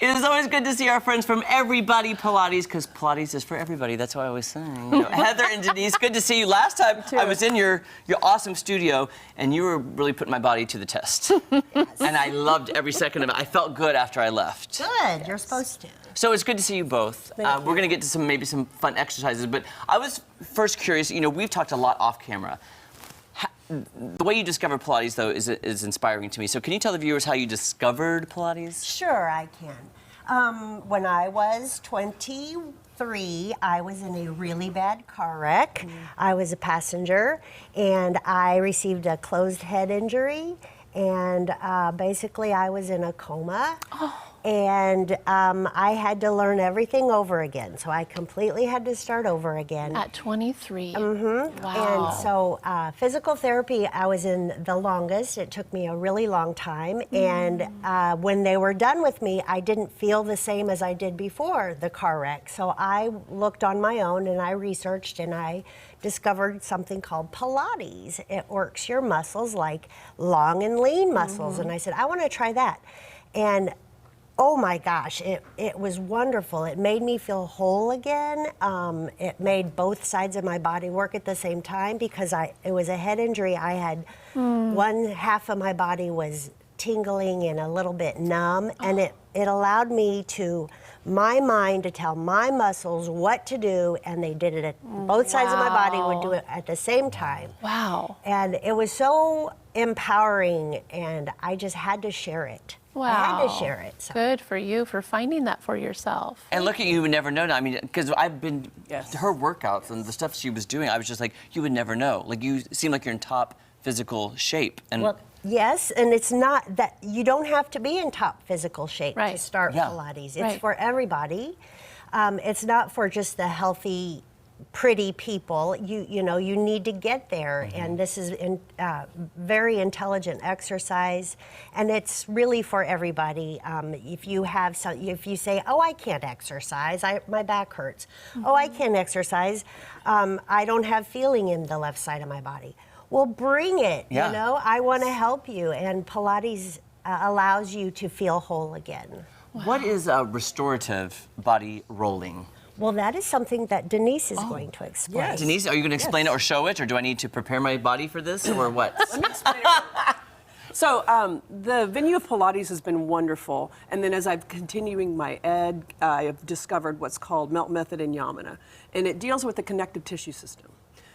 It is always good to see our friends from Everybody Pilates, because Pilates is for everybody. That's what I always say. Heather and Denise, good to see you. Last time I was in your awesome studio, and you were really putting my body to the test. Yes. And I loved every second of it. I felt good after I left. Good, yes. You're supposed to. So it's good to see you both. We're going to get to maybe some fun exercises, but I was first curious, we've talked a lot off camera. The way you discovered Pilates, though, is inspiring to me. So can you tell the viewers how you discovered Pilates? Sure, I can. When I was 23, I was in a really bad car wreck. I was a passenger, and I received a closed head injury, and basically I was in a coma. Oh. And I had to learn everything over again. So I completely had to start over again. At 23? Mm-hmm. Wow. And so physical therapy, I was in the longest. It took me a really long time. And when they were done with me, I didn't feel the same as I did before the car wreck. So I looked on my own and I researched and I discovered something called Pilates. It works your muscles like long and lean muscles. And I said, I want to try that. And oh my gosh, it was wonderful. It made me feel whole again. It made both sides of my body work at the same time because it was a head injury. I had one half of my body was tingling and a little bit numb, and it allowed me my mind to tell my muscles what to do, and they did it at both sides of my body would do it at the same time. Wow. And it was so empowering, and I just had to share it. Wow. I had to share it. So. Good for you for finding that for yourself. And look at you would never know. I mean, because I've been, her workouts and the stuff she was doing, I was just like, you would never know. Like, you seem like you're in top physical shape. And well, yes, and it's not that, you don't have to be in top physical shape to start Pilates. It's for everybody. It's not for just the healthy, pretty people. You know, you need to get there, and this is very intelligent exercise, and it's really for everybody. If you say, oh, I can't exercise, my back hurts. Oh, I can't exercise, I don't have feeling in the left side of my body. Well, bring it, you know, I want to help you, and Pilates allows you to feel whole again. Wow. What is restorative body rolling? Well, that is something that Denise is going to explain. Yes. Denise, are you going to explain it or show it, or do I need to prepare my body for this, or what? Let me explain it. So the venue of Pilates has been wonderful, and then as I'm continuing my ed, I have discovered what's called Melt Method in Yamana, and it deals with the connective tissue system.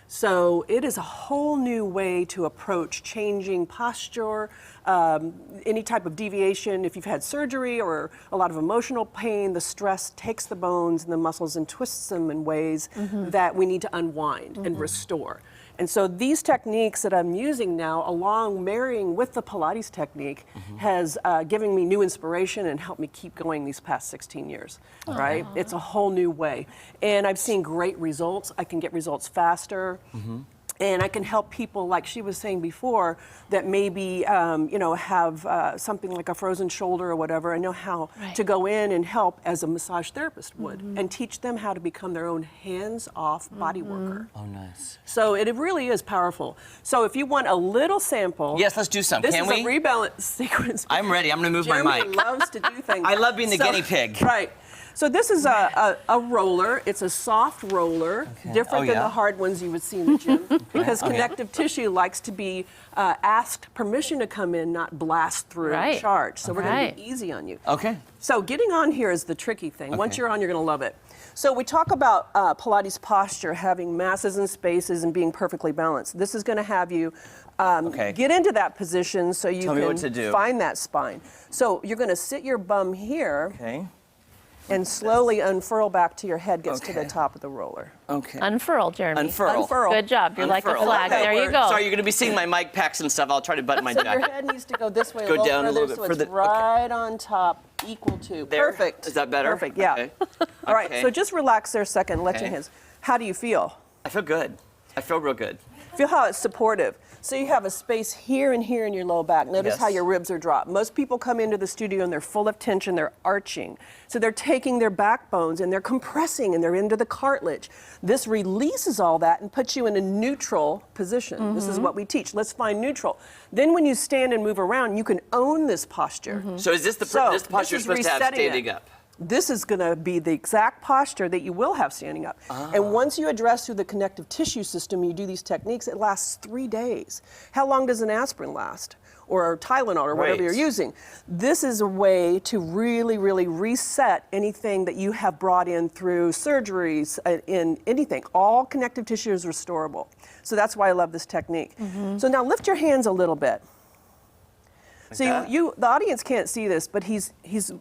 So it is a whole new way to approach changing posture, any type of deviation. If you've had surgery or a lot of emotional pain, the stress takes the bones and the muscles and twists them in ways that we need to unwind and restore. And so these techniques that I'm using now, along marrying with the Pilates technique, has given me new inspiration and helped me keep going these past 16 years, right? It's a whole new way. And I've seen great results. I can get results faster. And I can help people, like she was saying before, that maybe, you know, have something like a frozen shoulder or whatever. I know how to go in and help as a massage therapist would and teach them how to become their own hands-off body worker. Oh, nice. So it really is powerful. So if you want a little sample. Yes, let's do some. Can we? This is a rebalance sequence. I'm ready. I'm going to move Jeremy my mic. loves to do things. I love being the guinea pig. Right. So this is a roller. It's a soft roller, different than the hard ones you would see in the gym, because connective tissue likes to be asked permission to come in, not blast through and charge. So we're going to be easy on you. Okay. So getting on here is the tricky thing. Once you're on, you're going to love it. So we talk about Pilates posture, having masses and spaces and being perfectly balanced. This is going to have you get into that position so you can find that spine. So you're going to sit your bum here. And slowly unfurl back till your head gets to the top of the roller. Okay. Unfurl, Jeremy. Unfurl. Good job. You're like a flag. There you go. Sorry, you're going to be seeing my mic packs and stuff. I'll try to button my jacket. Your head needs to go this way Go down a little bit further. So it's right on top, equal to. There? Perfect. Is that better? Perfect, yeah. Okay. All right, so just relax there a second. Let your hands. How do you feel? I feel good. I feel real good. Feel how it's supportive. So you have a space here and here in your low back. Notice Yes. how your ribs are dropped. Most people come into the studio and they're full of tension, they're arching. So they're taking their backbones and they're compressing and they're into the cartilage. This releases all that and puts you in a neutral position. This is what we teach. Let's find neutral. Then when you stand and move around, you can own this posture. So is this the So, this the posture you're this is supposed to have resetting standing it. up? This is going to be the exact posture that you will have standing up. And once you address through the connective tissue system, you do these techniques, it lasts 3 days. How long does an aspirin last? Or Tylenol or whatever Right. you're using. This is a way to really, really reset anything that you have brought in through surgeries, in anything. All connective tissue is restorable. So that's why I love this technique. So now lift your hands a little bit. So that? the audience can't see this, but he's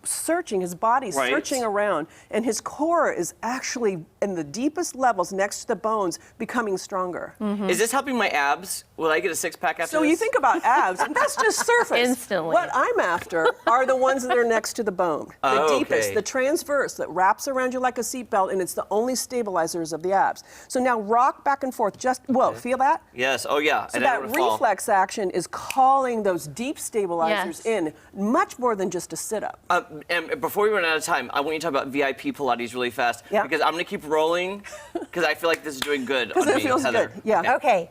searching, his body's Right. searching around, and his core is actually in the deepest levels next to the bones, becoming stronger. Is this helping my abs? Will I get a six-pack after So this? you think about abs, and that's just surface. Instantly. What I'm after are the ones that are next to the bone, the Oh, deepest, okay. the transverse that wraps around you like a seatbelt, and it's the only stabilizers of the abs. So now rock back and forth. Feel that? Yes. Oh, yeah. So I that don't wanna fall. reflex action is calling those deep stabilizers Yes. in much more than just a sit-up. And before we run out of time, I want you to talk about VIP Pilates really fast. Yeah. Because I'm going to keep rolling because I feel like this is doing good on Because it me, feels Heather. good. Yeah. Okay.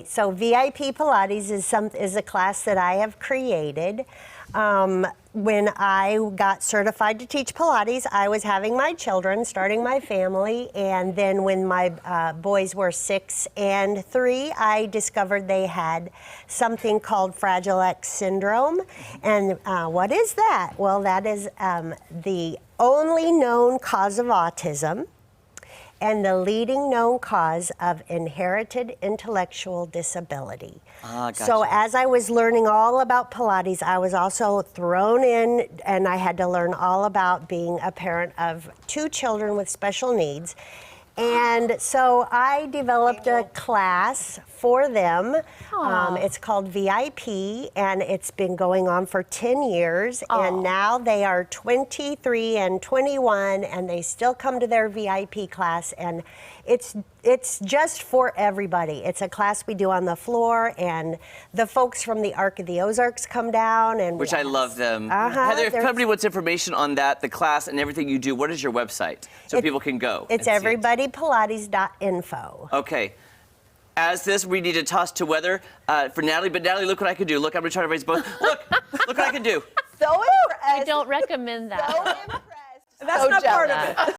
So VIP Pilates is a class that I have created. When I got certified to teach Pilates, I was having my children, starting my family, and then when my boys were 6 and 3, I discovered they had something called Fragile X syndrome. And what is that? Well, that is the only known cause of autism and the leading known cause of inherited intellectual disability. Gotcha. So as I was learning all about Pilates, I was also thrown in, and I had to learn all about being a parent of 2 children with special needs. And so I developed a class for them. It's called VIP, and it's been going on for 10 years. And now they are 23 and 21, and they still come to their VIP class. And it's just for everybody. It's a class we do on the floor, and the folks from the Arc of the Ozarks come down. And Which I love them. Uh-huh, Heather, if there's- somebody wants information on that, the class and everything you do, what is your website? So people can go. It's and see it. everybodypilates.info. Okay. As this, we need to toss to weather for Natalie. But Natalie, look what I can do. Look, I'm going to try to raise both. Look what I can do. So I impressed. don't recommend that. So impressed. That's so not part of jealous. it.